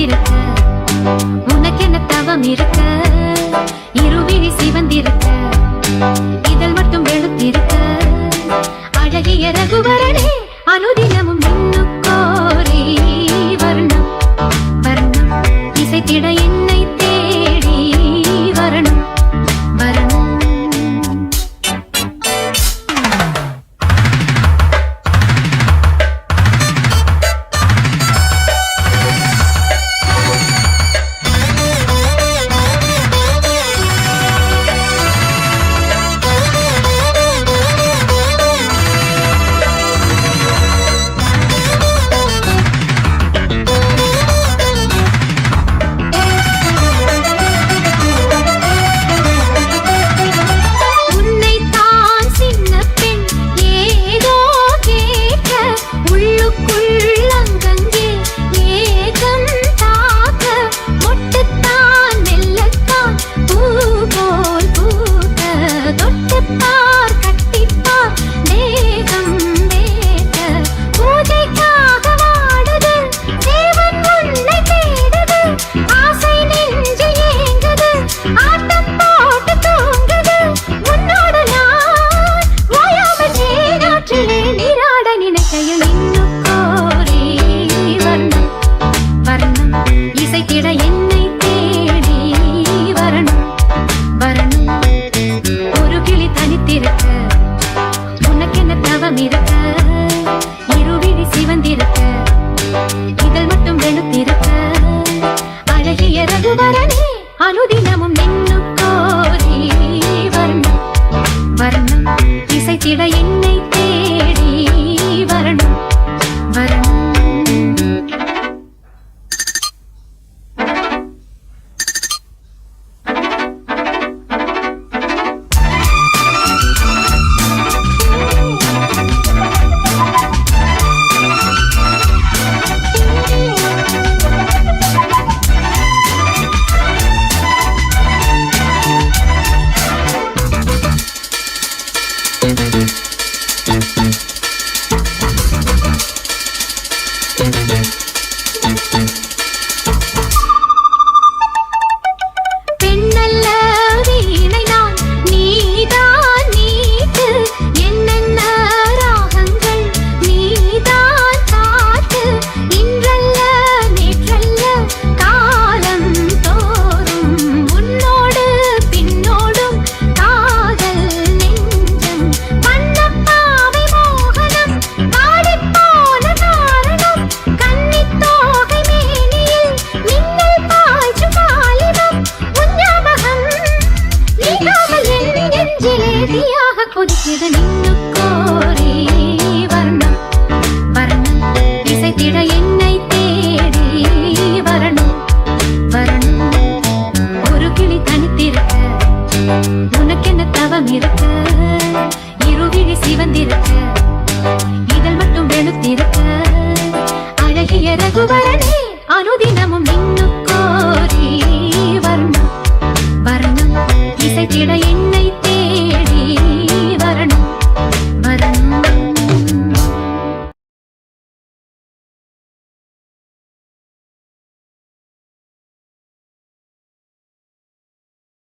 சிவந்திருக்க உனக்கென்ன தவம் இருக்க இருவிழி சிவந்திருக்க இதழ் மட்டும் வெளுத்திருக்க அழகிய ரகுவரனே அனுதினமும் நின்னுக்கோரி வர்ணம் வர்ணம் இசைத்திட என்னை தேடி வரணும் வரணும். அனுதினமும் நின்னுக்கோரி வர்ணம் வர்ணம் இசைத்திட என்னை தேடி வரணும் வரணும். பெண்ணல்ல வீணை நான் நீதான் நீட்டு என்னென்ன ராகங்கள் நீதான் காட்டு இன்றல்ல நேற்றல்ல காலம் தோறும் உன்னோடு பின்னோடும் காதல் நெஞ்சம் பண்ணப்பாவை மோகனம் பாடிப்போன காரணம் கன்னித்தோகை மேனியில் மின்னல் பாய்ச்சும் வாலிபம் உன் ஞாபகம் நீங்காமல் என் நெஞ்சிலே தீயாக கொதிக்குது நின்னுக்கோரி வர்ணம் வர்ணம் இசைத்திட என்னை தேடி வரணும் வரணும். ஒரு கிளி தனித்திருக்க உனக்கென்ன தவம் இருக்க இருவிழி சிவந்திருக்க